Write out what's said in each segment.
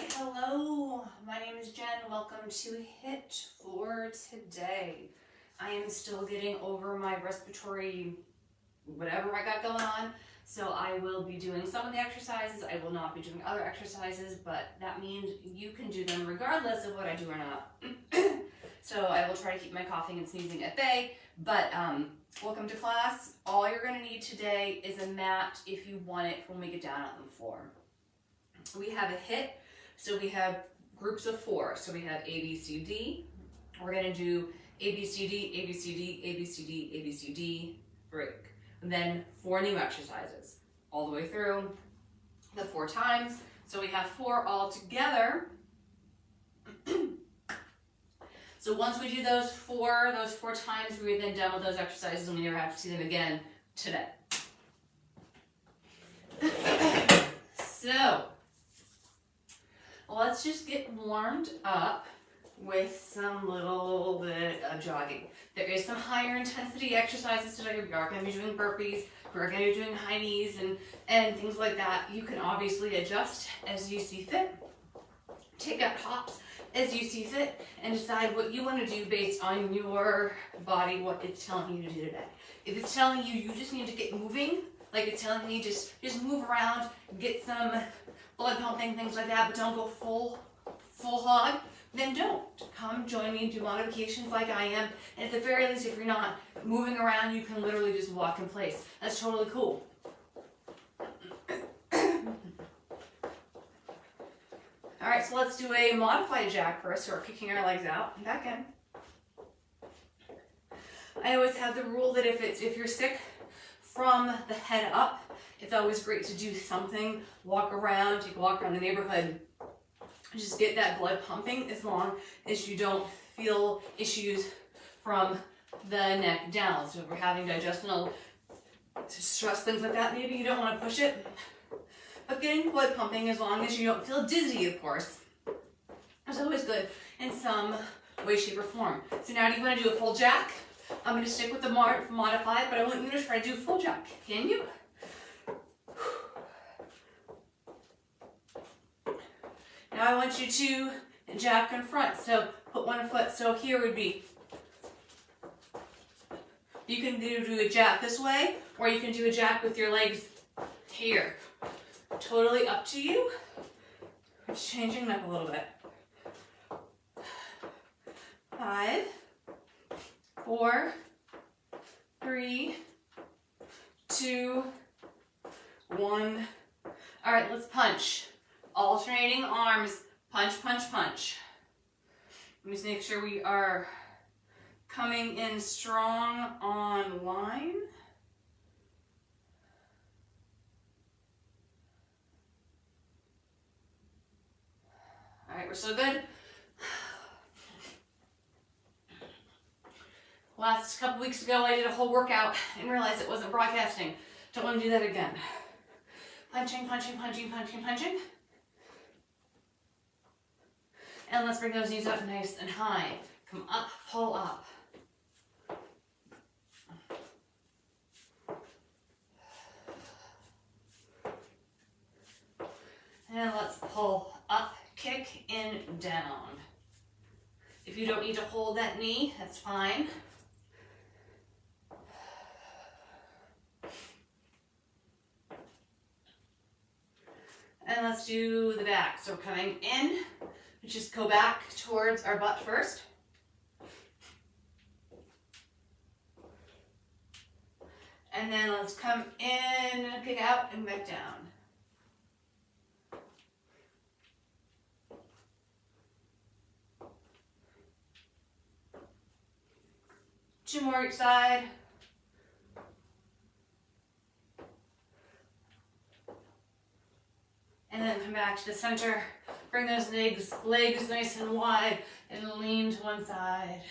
right, hello, my name is Jen. Welcome to Hiit for today. I am still getting over my respiratory, whatever I got going on, so I will be doing some of the exercises. I will not be doing other exercises, but that means you can do them regardless of what I do or not. So I will try to keep my coughing and sneezing at bay, but welcome to class. All you're going to need today is a mat if you want it when we get down on the floor. We have a Hiit, so we have groups of 4. So we have A, B, C, D. We're going to do A, B, C, D, A, B, C, D, A, B, C, D, A, B, C, D, break. And then 4 new exercises all the way through the 4 times. So we have 4 all together. So once we do those four times, we're then done with those exercises and we never have to see them again today. So let's just get warmed up with some little bit of jogging. There is some higher intensity exercises today. We are going to be doing burpees. We're going to be doing high knees and things like that. You can obviously adjust as you see fit. Take out hops as you see fit and decide what you want to do based on your body, what it's telling you to do today. If it's telling you you just need to get moving, like it's telling me just move around, get some blood pumping, things like that, but don't go full hog, then don't. Come join me and do modifications like I am. And at the very least, if you're not moving around, you can literally just walk in place. That's totally cool. All right, so let's do a modified jack first. So we're kicking our legs out and back in. I always have the rule that if you're sick from the head up, it's always great to do something. Walk around, take a walk around the neighborhood. Just get that blood pumping as long as you don't feel issues from the neck down. So if we're having digestional stress, things like that, maybe you don't want to push it. But getting blood pumping, as long as you don't feel dizzy, of course, is always good in some way, shape, or form. So now do you want to do a full jack? I'm going to stick with the modified, but I want you to try to do a full jack. Can you? Now I want you to jack in front. So put one foot. So here would be, you can do a jack this way, or you can do a jack with your legs here. Totally up to you. I'm just changing it up a little bit. 5, 4, 3, 2, 1. All right, let's punch. Alternating arms, punch, punch, punch. Let me just make sure we are coming in strong on line. All right, we're so good. Last couple weeks ago, I did a whole workout and realized it wasn't broadcasting. Don't want to do that again. Punching, punching, punching, punching, punching. And let's bring those knees up nice and high. Come up, pull up. And let's pull up, kick, and down. If you don't need to hold that knee, that's fine. And let's do the back. So we're coming in. Just go back towards our butt first. And then let's come in, kick out, and back down. Two more each side. And then come back to the center. Bring those legs nice and wide and lean to one side.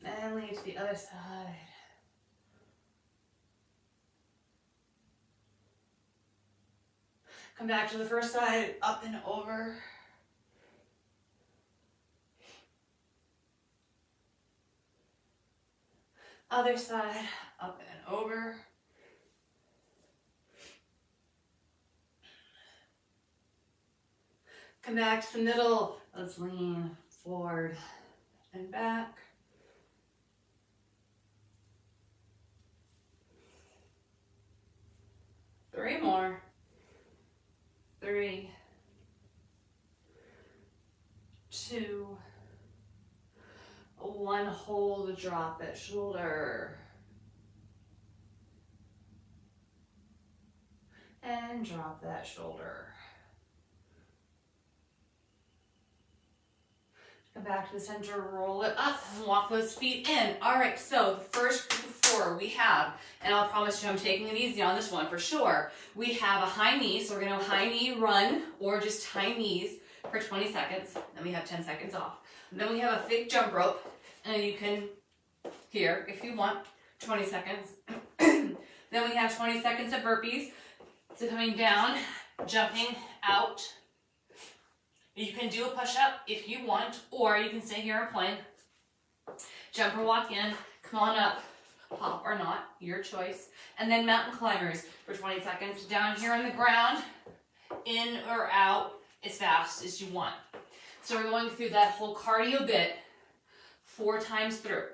And lean to the other side. Come back to the first side, up and over. Other side, up and over. Come back to the middle. Let's lean forward and back. Three more. 3, 2, 1. Hold, drop it, shoulder. And drop that shoulder. Come back to the center, roll it up, and walk those feet in. All right, so the first group of 4 we have, and I'll promise you I'm taking it easy on this one for sure. We have a high knee, so we're gonna high knee run, or just high knees for 20 seconds. Then we have 10 seconds off. And then we have a fake jump rope, and you can, here, if you want, 20 seconds. Then we have 20 seconds of burpees. So coming down, jumping out. You can do a push-up if you want, or you can stay here and plank. Jump or walk in, come on up, hop or not, your choice. And then mountain climbers for 20 seconds. Down here on the ground, in or out as fast as you want. So we're going through that whole cardio bit 4 times through.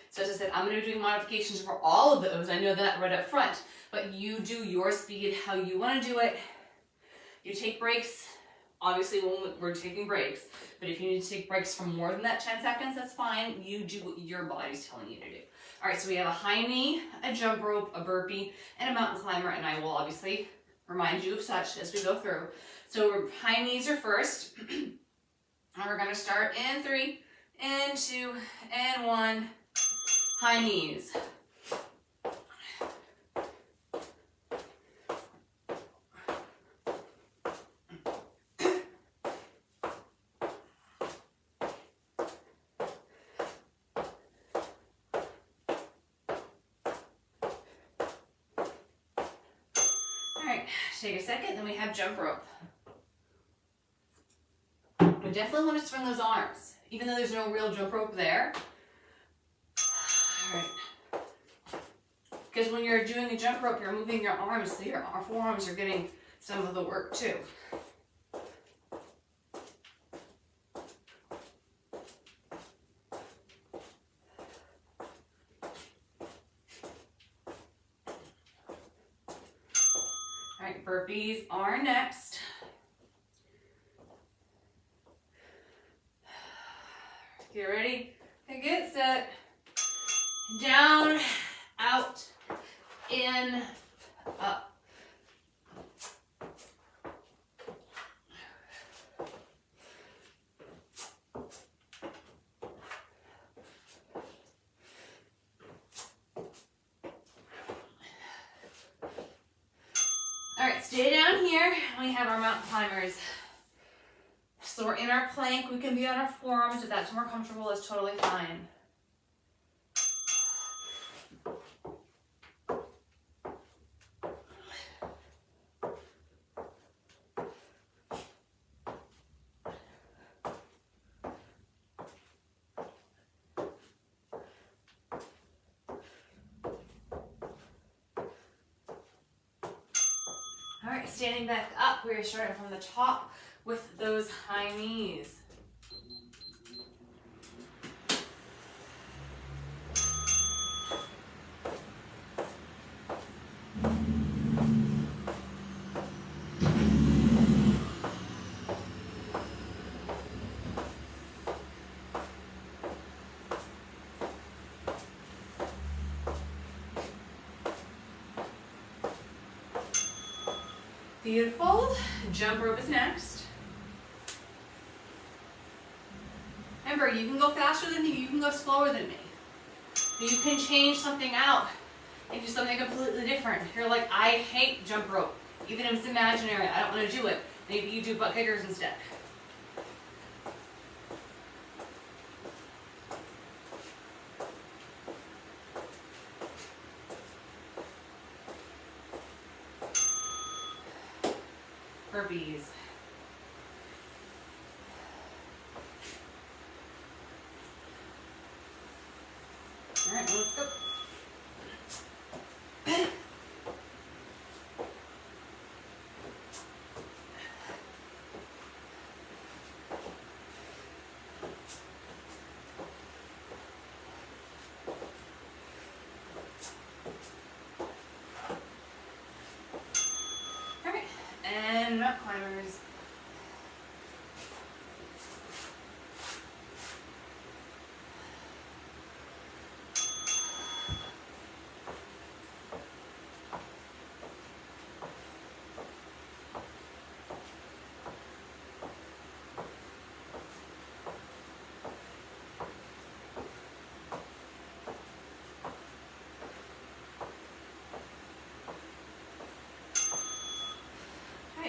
So as I said, I'm going to be doing modifications for all of those. I know that right up front. But you do your speed, how you want to do it. You take breaks. Obviously, when we're taking breaks, but if you need to take breaks for more than that 10 seconds, that's fine. You do what your body's telling you to do. All right, so we have a high knee, a jump rope, a burpee, and a mountain climber, and I will obviously remind you of such as we go through. So high knees are first, and we're going to start in 3, and 2, and 1, high knees. Take a second, then we have jump rope. We definitely want to swing those arms, even though there's no real jump rope there. All right. Because when you're doing a jump rope, you're moving your arms, so your forearms are getting some of the work too. Burpees are next. Get ready, get set. Down, out, in, up. All right, stay down here. We have our mountain climbers. So we're in our plank. We can be on our forearms. If that's more comfortable, it's totally fine. All right, standing back up, we're starting from the top with those high knees. Beautiful. Jump rope is next. Remember, you can go faster than me, you can go slower than me. You can change something out and do something completely different. You're like, I hate jump rope. Even if it's imaginary, I don't want to do it. Maybe you do butt kickers instead. Burpees. All right, let's go. and mountain climbers.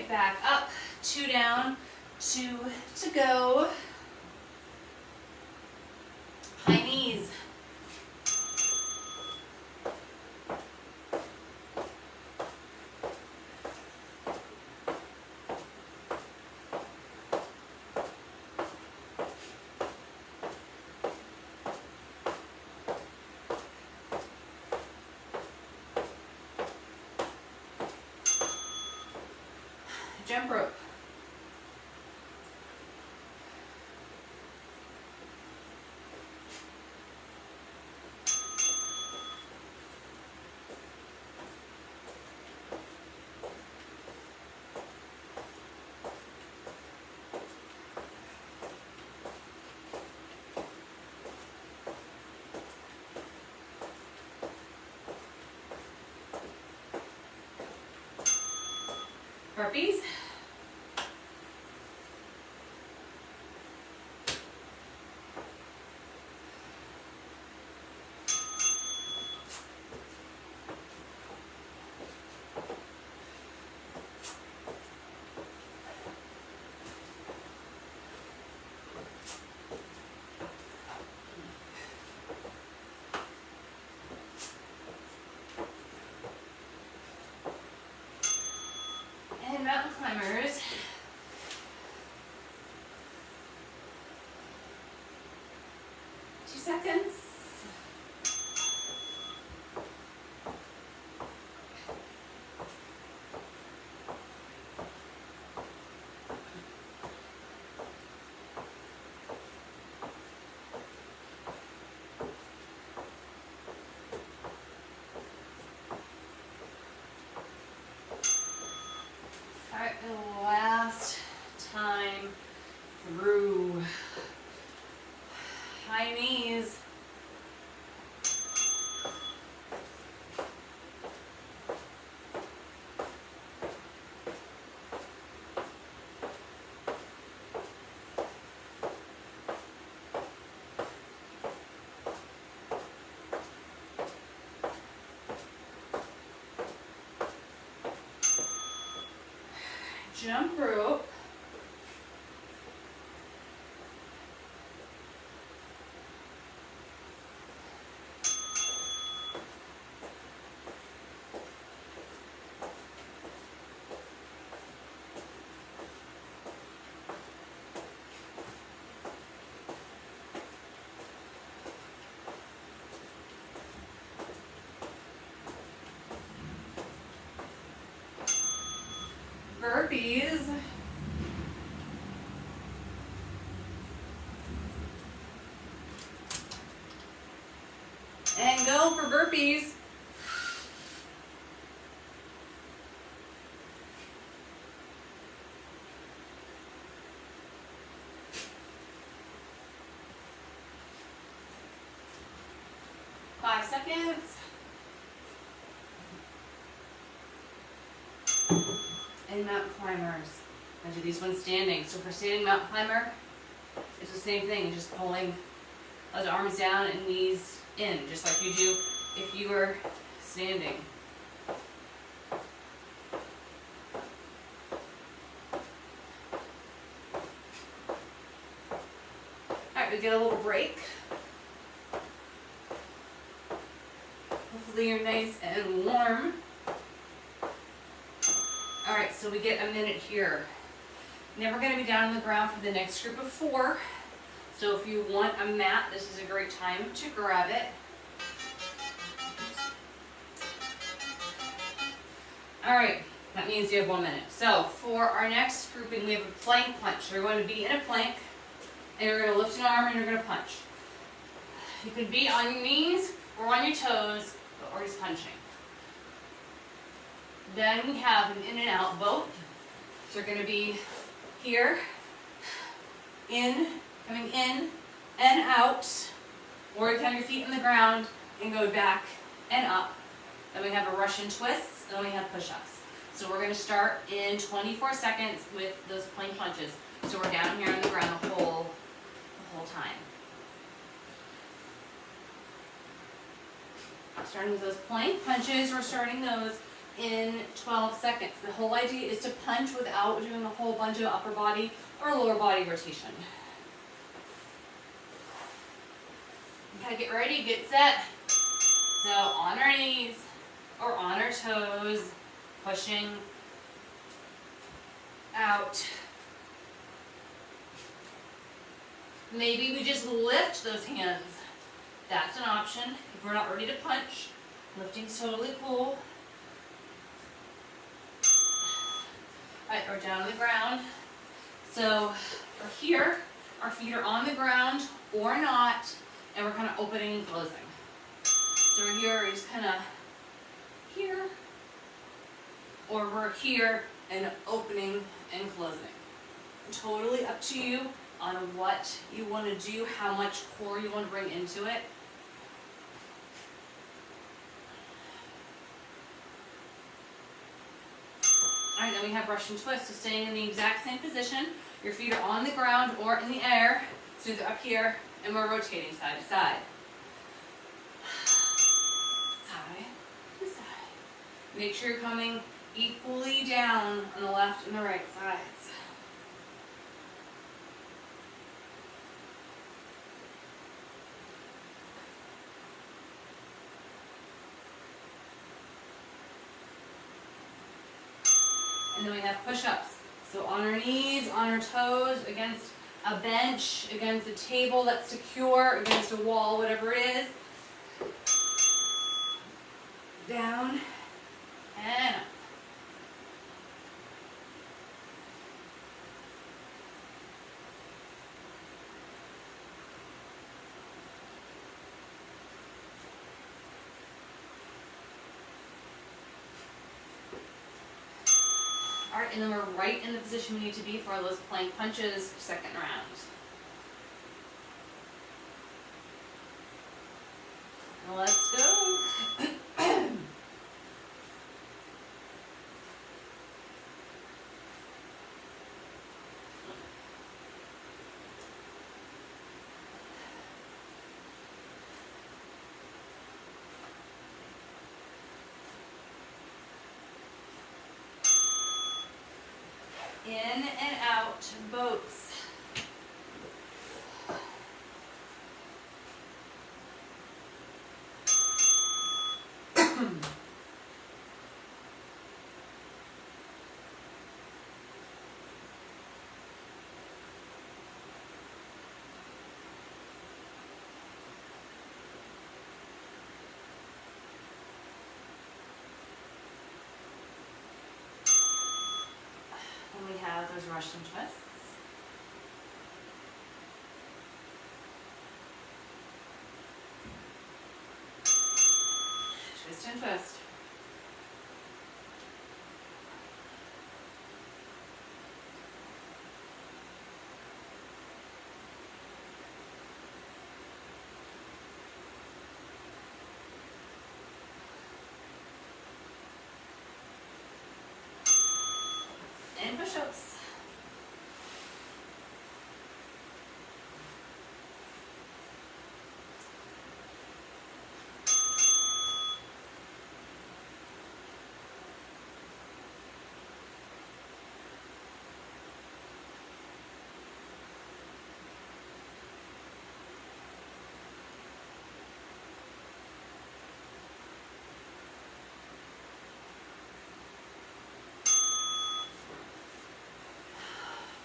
Back up, 2 down, 2 to go. High knees. Jump rope. Burpees. And mountain climbers. Seconds. All right, the last time through. High knees. Jump rope. Burpees. And go for burpees. Five seconds. And mountain climbers. I do these ones standing. So for standing mountain climber, it's the same thing. Just pulling those arms down and knees in, just like you do if you were standing. Alright, we get a little break. Hopefully you're nice and warm. Alright, so we get a minute here. Now we're going to be down on the ground for the next group of 4. So if you want a mat, this is a great time to grab it. Alright, that means you have 1 minute. So for our next grouping, we have a plank punch. So you're going to be in a plank, and you're going to lift an arm and you're going to punch. You can be on your knees or on your toes, or just punching. Then we have an in and out boat. So you're going to be here, in, coming in and out, or you have your feet on the ground and go back and up. Then we have a Russian twist, then we have push-ups. So we're going to start in 24 seconds with those plank punches. So we're down here on the ground the whole time. Starting with those plank punches, we're starting those in 12 seconds. The whole idea is to punch without doing a whole bunch of upper body or lower body rotation. Okay, get ready, get set. So on our knees or on our toes, pushing out. Maybe we just lift those hands. That's an option. If we're not ready to punch, lifting's totally cool. Alright, we're down on the ground. So we're here, our feet are on the ground or not, and we're kind of opening and closing. So we're here, we're just kind of here, or we're here and opening and closing. Totally up to you on what you want to do, how much core you want to bring into it. Alright, then we have Russian twist, so staying in the exact same position. Your feet are on the ground or in the air, so they're up here, and we're rotating side to side. Side to side. Make sure you're coming equally down on the left and the right sides. And then we have push-ups. So on our knees, on our toes, against a bench, against a table that's secure, against a wall, whatever it is. Down and up. Alright, and then we're right in the position we need to be for those plank punches, second round. Let's go. In and out, boats. We have those Russian twists. Twist and twist. And push-ups.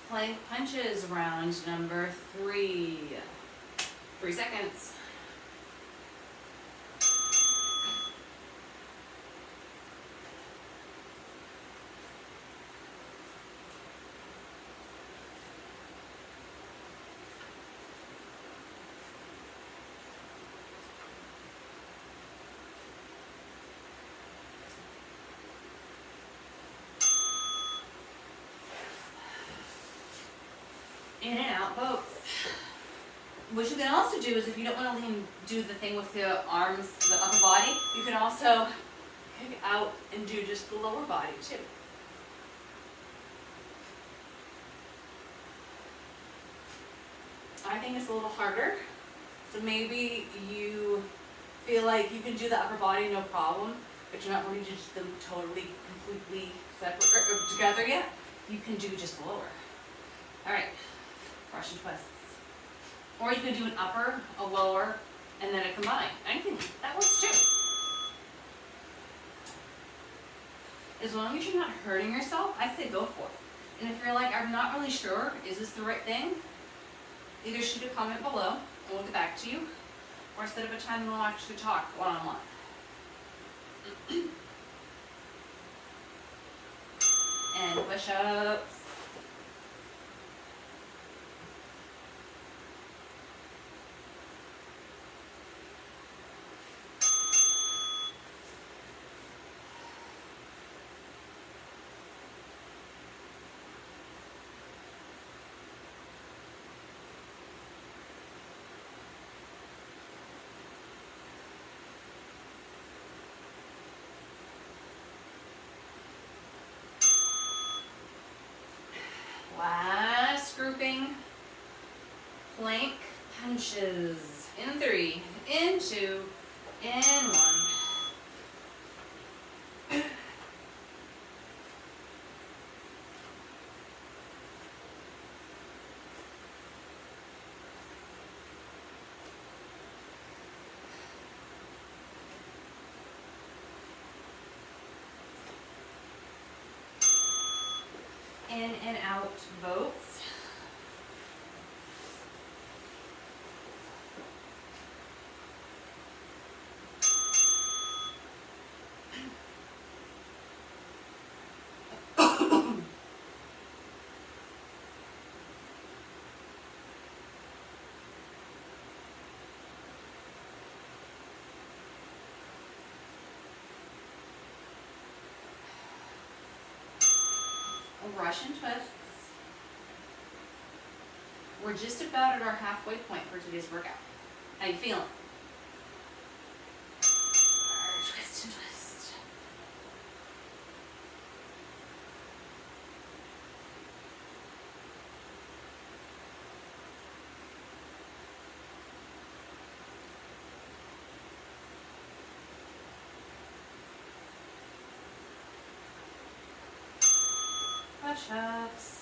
Plank punches, round number 3. 3 seconds. In and out both. What you can also do is if you don't want to do the thing with the arms, the upper body, you can also kick out and do just the lower body too. I think it's a little harder. So maybe you feel like you can do the upper body no problem, but you're not ready to do them totally, completely separate or together yet. You can do just the lower. All right, Russian twists. Or you can do an upper, a lower, and then a combined. Anything, that works too. As long as you're not hurting yourself, I say go for it. And if you're like, I'm not really sure, is this the right thing? Either shoot a comment below, and we'll get back to you, or set up a time and we'll actually talk one-on-one. And push-ups. Last grouping, plank punches. In 3, in 2, in 1. In and out boats. Russian twists. We're just about at our halfway point for today's workout. How you feeling? Twist and twist. Push-ups.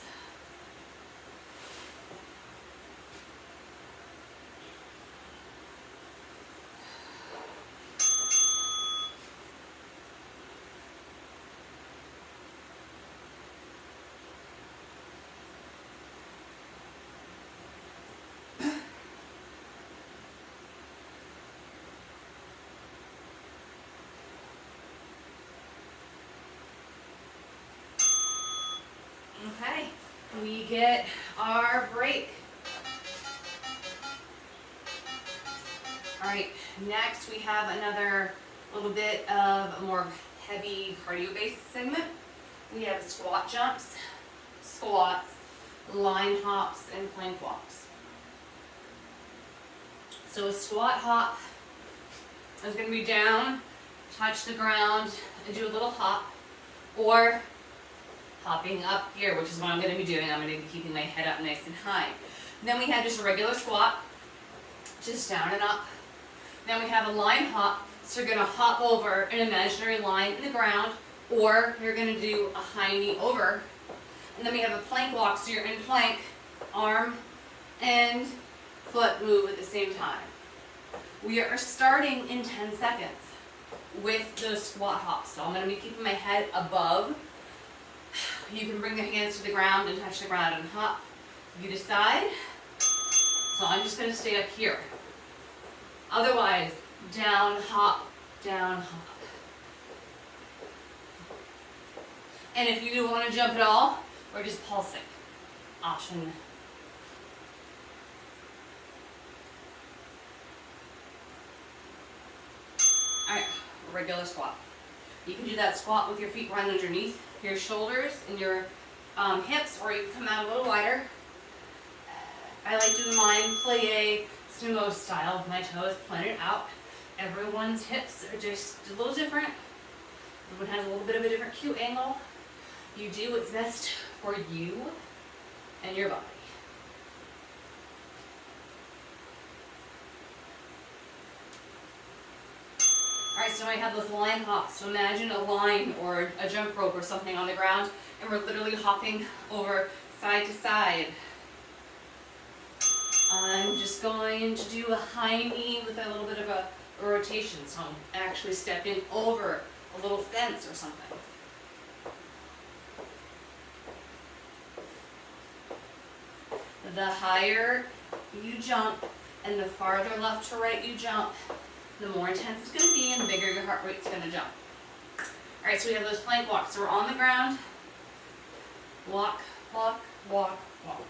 Okay, we get our break. All right, next we have another little bit of a more heavy cardio-based segment. We have squat jumps, squats, line hops, and plank walks. So a squat hop is going to be down, touch the ground, and do a little hop, or hopping up here, which is what I'm going to be doing. I'm going to be keeping my head up nice and high. Then we have just a regular squat, just down and up. Then we have a line hop, so you're going to hop over an imaginary line in the ground, or you're going to do a high knee over. And then we have a plank walk, so you're in plank, arm and foot move at the same time. We are starting in 10 seconds with those squat hops. So I'm going to be keeping my head above. You can bring the hands to the ground and touch the ground and hop. You decide. So I'm just going to stay up here. Otherwise, down, hop, down, hop. And if you don't want to jump at all, or just pulsing, option. All right, regular squat. You can do that squat with your feet right underneath your shoulders and your hips, or you can come out a little wider. I like doing mine plie sumo style with my toes pointed out. Everyone's hips are just a little different. Everyone has a little bit of a different Q angle. You do what's best for you and your body. Alright, so now I have those line hops. So imagine a line or a jump rope or something on the ground, and we're literally hopping over side to side. I'm just going to do a high knee with a little bit of a rotation, so I'm actually stepping over a little fence or something. The higher you jump and the farther left to right you jump, the more intense it's going to be and the bigger your heart rate's going to jump. Alright, so we have those plank walks. So we're on the ground, walk, walk, walk, walk.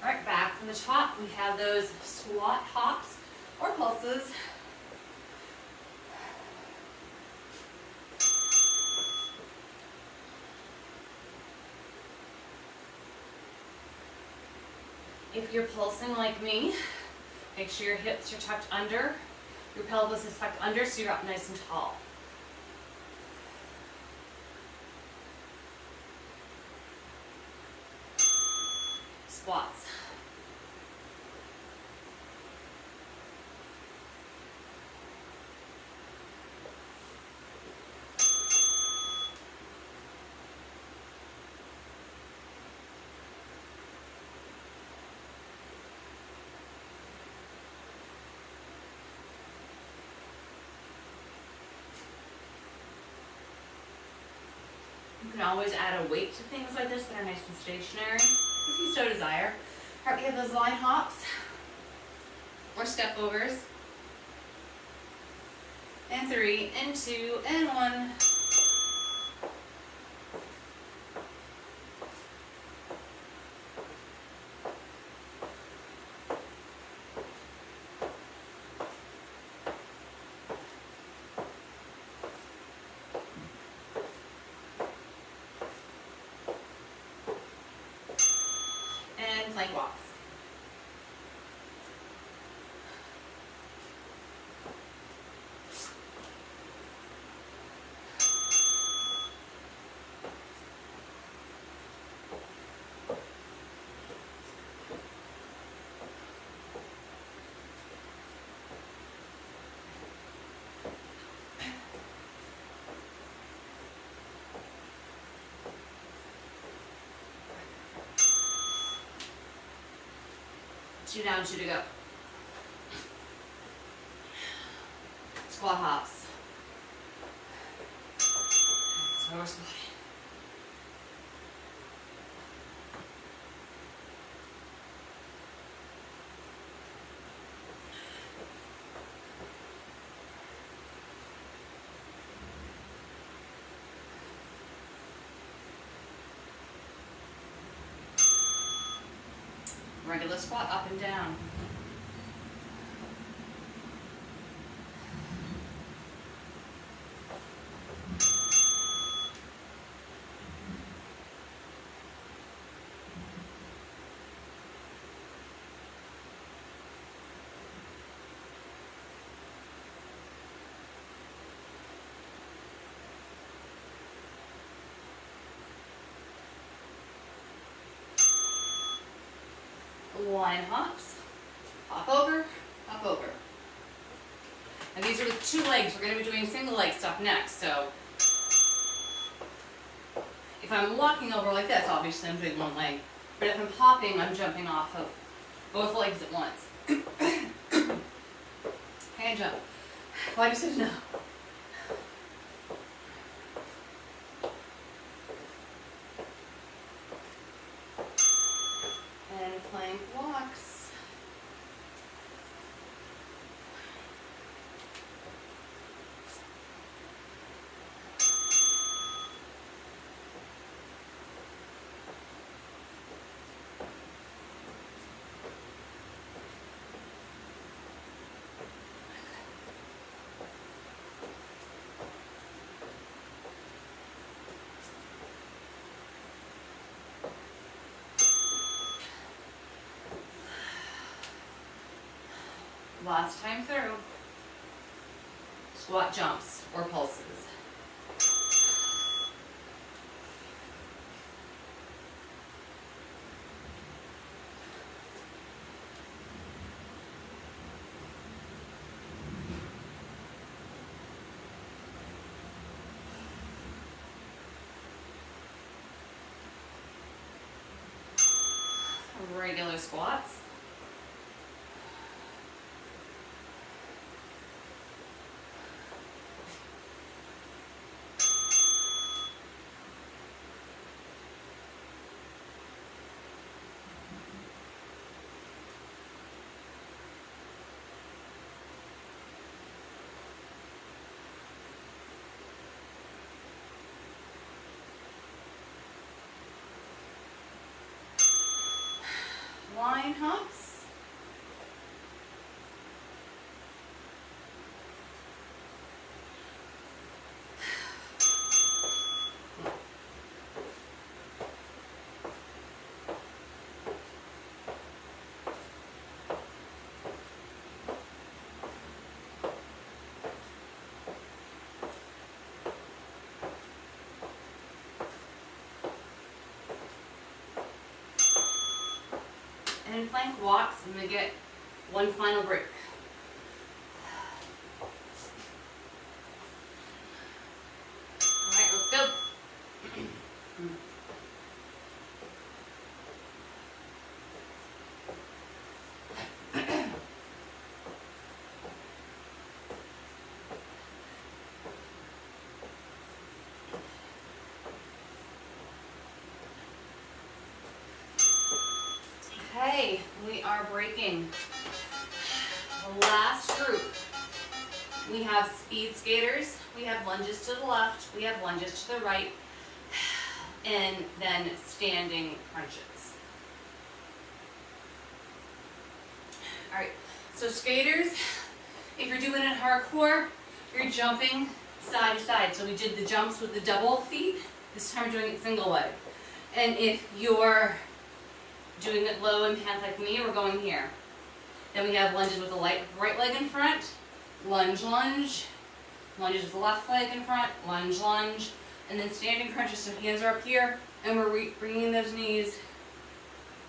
Alright, back from the top, we have those squat hops or pulses. If you're pulsing like me, make sure your hips are tucked under, your pelvis is tucked under so you're up nice and tall. Squats. You can always add a weight to things like this that are nice and stationary, if you so desire. Alright, we have those line hops, or step overs, and 3, and 2, and 1. And plank walks. Two down, 2 to go. Squat hops. So we're squatting. Regular squat up and down. Line hops, hop over, hop over. And these are the 2 legs. We're going to be doing single leg stuff next. So if I'm walking over like this, obviously I'm doing 1 leg. But if I'm hopping, I'm jumping off of both legs at once. Hand jump. Why do you say no? And plank walks. Last time through. Squat jumps or pulses. Regular squats. Line hops. And plank walks, I'm going to get one final break. Alright, let's go. Okay, we are breaking. The last group. We have speed skaters, we have lunges to the left, we have lunges to the right, and then standing crunches. Alright, so skaters, if you're doing it hardcore, you're jumping side to side. So we did the jumps with the double feet, this time we're doing it single leg. And if you're doing it low and pant like me, we're going here. Then we have lunges with the right leg in front, lunge, lunge, lunges with the left leg in front, lunge, lunge, and then standing crunches, so hands are up here, and we're bringing those knees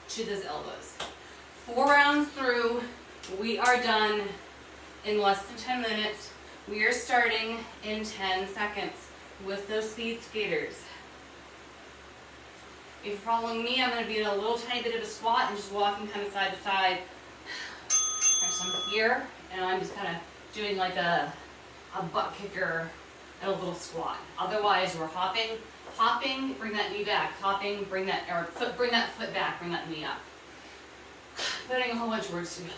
to those elbows. 4 rounds through, we are done in less than 10 minutes. We are starting in 10 seconds with those speed skaters. If you're following me, I'm going to be in a little tiny bit of a squat and just walking kind of side to side. So I'm here, and I'm just kind of doing like a butt kicker and a little squat. Otherwise, we're hopping, bring that knee back, hopping, bring that foot back, bring that knee up. Putting a whole bunch of words together.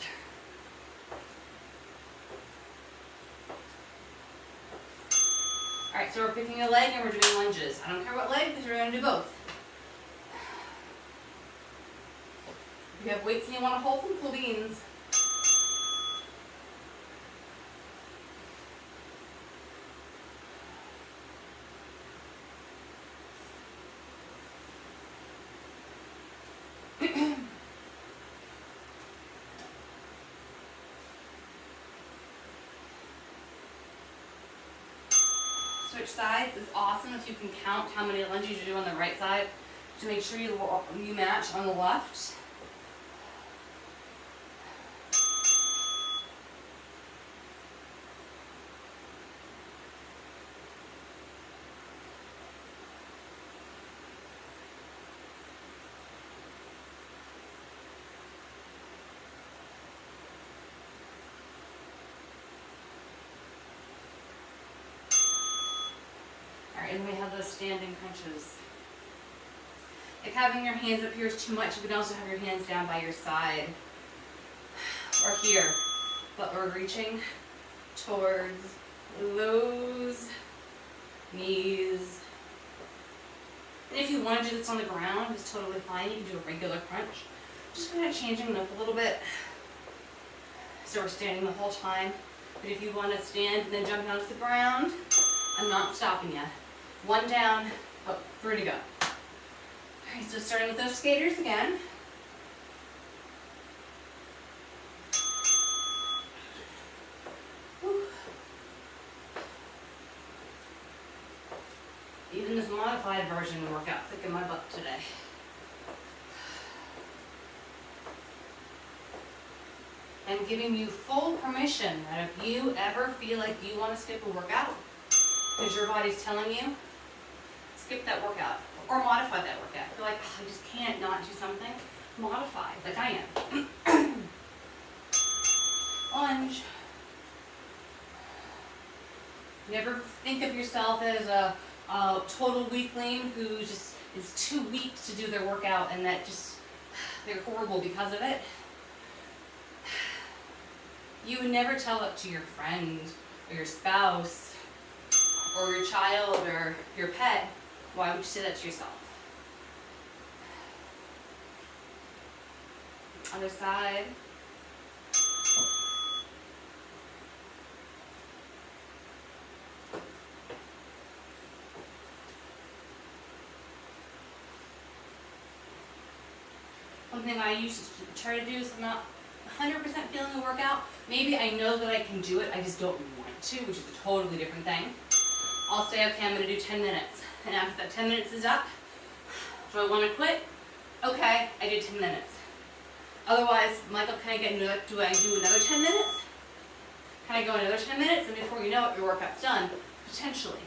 Alright, so we're picking a leg and we're doing lunges. I don't care what leg, because we're going to do both. If you have weights and you want to hold them, cool beans. Switch sides is awesome if you can count how many lunges you do on the right side to make sure you match on the left. And we have those standing crunches. If having your hands up here is too much, you can also have your hands down by your side or here. But we're reaching towards those knees. And if you want to do this on the ground, it's totally fine. You can do a regular crunch. Just kind of changing it up a little bit. So we're standing the whole time. But if you want to stand and then jump down to the ground, I'm not stopping you. 1 down, oh, 3 to go. Alright, so starting with those skaters again. in this modified version workout kicking my butt today. I'm giving you full permission that if you ever feel like you want to skip a workout, because your body's telling you, skip that workout or modify that workout. If you're like, oh, I just can't not do something, modify, like I am. Lunge. Never think of yourself as a total weakling who just is too weak to do their workout and that just they're horrible because of it. You would never tell that to your friend or your spouse or your child or your pet. Why would you say that to yourself? Other side. One thing I used to try to do is I'm not 100% feeling the workout. Maybe I know that I can do it, I just don't want to, which is a totally different thing. I'll say, okay, I'm going to do 10 minutes. And after that 10 minutes is up, do I want to quit? Okay, I did 10 minutes. Otherwise, Michael, can I get another, do I do another 10 minutes? Can I go another 10 minutes? And before you know it, your workout's done, potentially.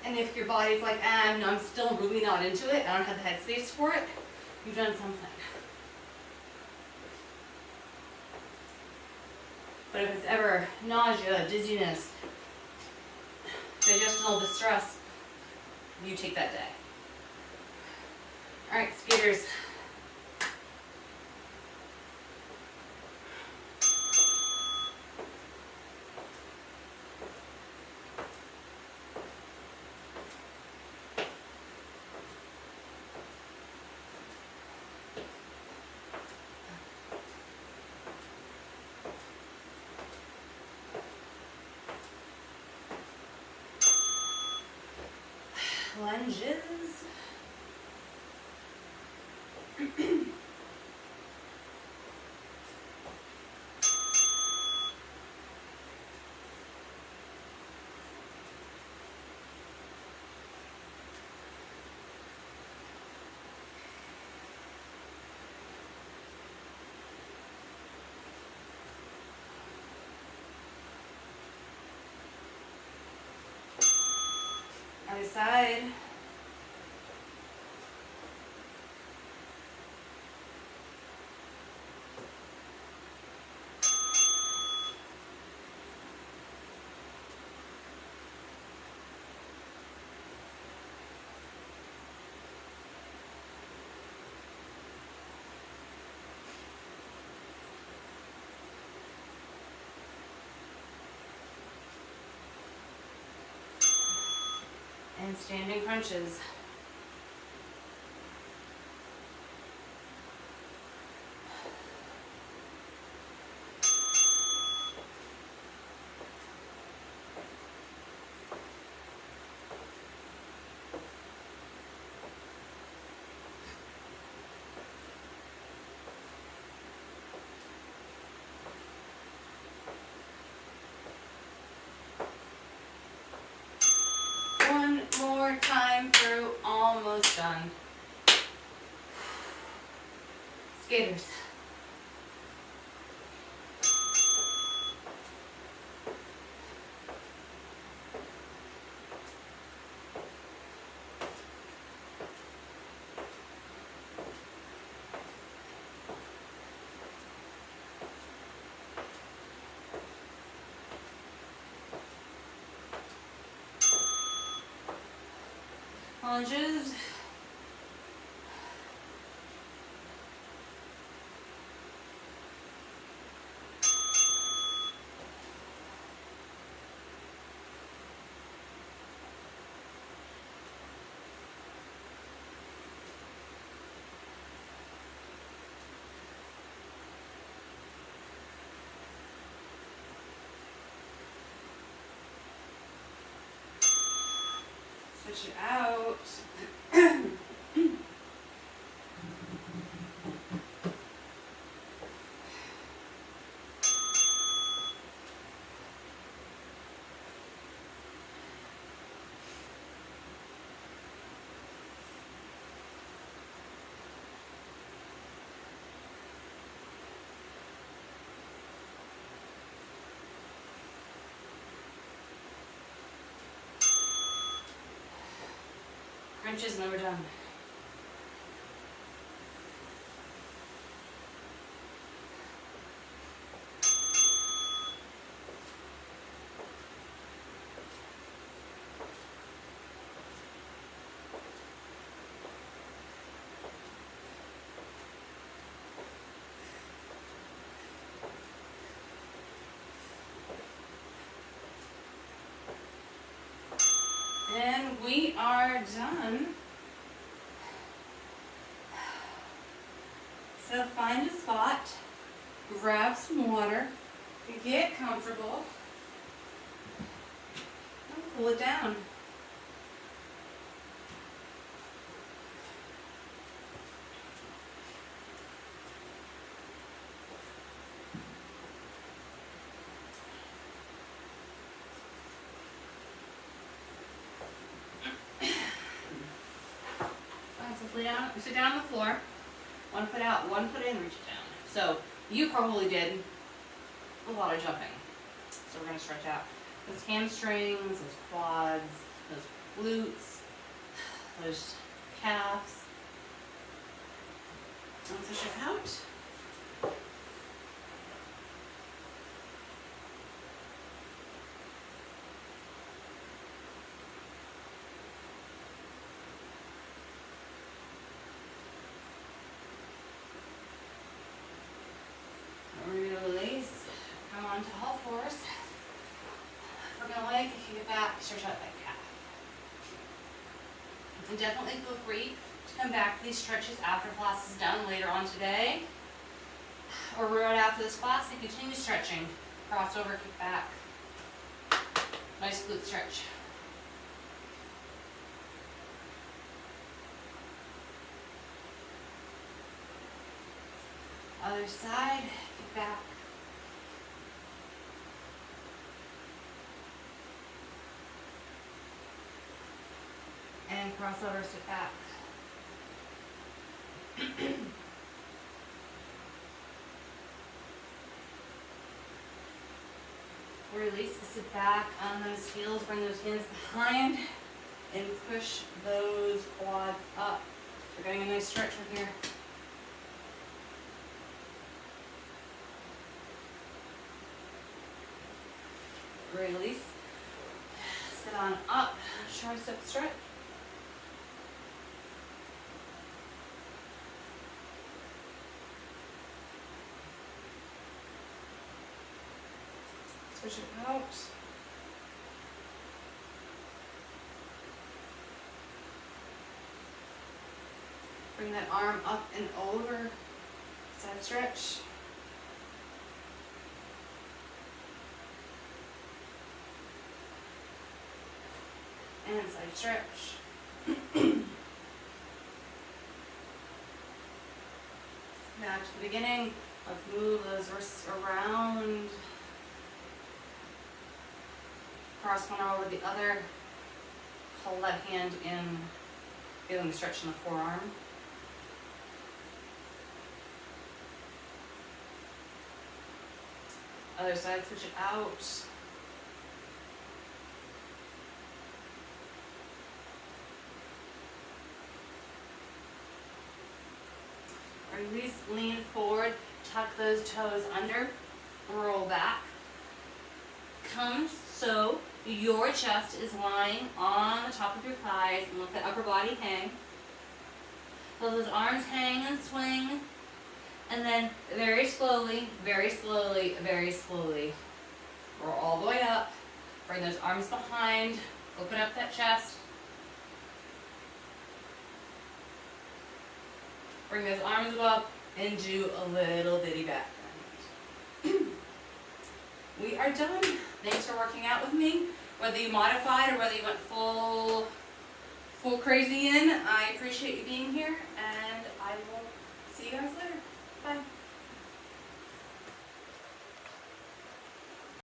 And if your body's like, no, I'm still really not into it, I don't have the headspace for it, you've done something. But if it's ever nausea, dizziness, digestional distress, you take that day. All right, skaters. Lunges. Other side. And standing crunches. One more time through, almost done. Skaters. Lunges. Switch it out. crunches, and then we're done. And we are done. So find a spot, grab some water, get comfortable, and cool it down. Sit down on the floor, one foot out, one foot in, reach it down. So you probably did a lot of jumping. So we're going to stretch out those hamstrings, those quads, those glutes, those calves. And push it out. Release. Come on to all fours. We're going to leg, kick it back, stretch out that calf. And definitely feel free to come back to these stretches after class is done later on today. Or right after this class and continue stretching. Crossover, kick back. Nice glute stretch. Other side, kick back. And crossover, sit back. Release, sit back on those heels, bring those hands behind, and push those quads up. We're getting a nice stretch from here. Release, sit on up, tricep stretch. Switch it out. Bring that arm up and over, side stretch. And side stretch. Back to the beginning. Let's move those wrists around. Cross one over the other. Hold that hand in, feeling the stretch in the forearm. Other side, switch it out. Release, lean forward, tuck those toes under, roll back. Come so your chest is lying on the top of your thighs and let the upper body hang. Let those arms hang and swing. And then very slowly, very slowly, very slowly, roll all the way up. Bring those arms behind, open up that chest. Bring those arms up and do a little bitty back bend. We are done. Thanks for working out with me. Whether you modified or whether you went full crazy in, I appreciate you being here, and I will see you guys later. Bye.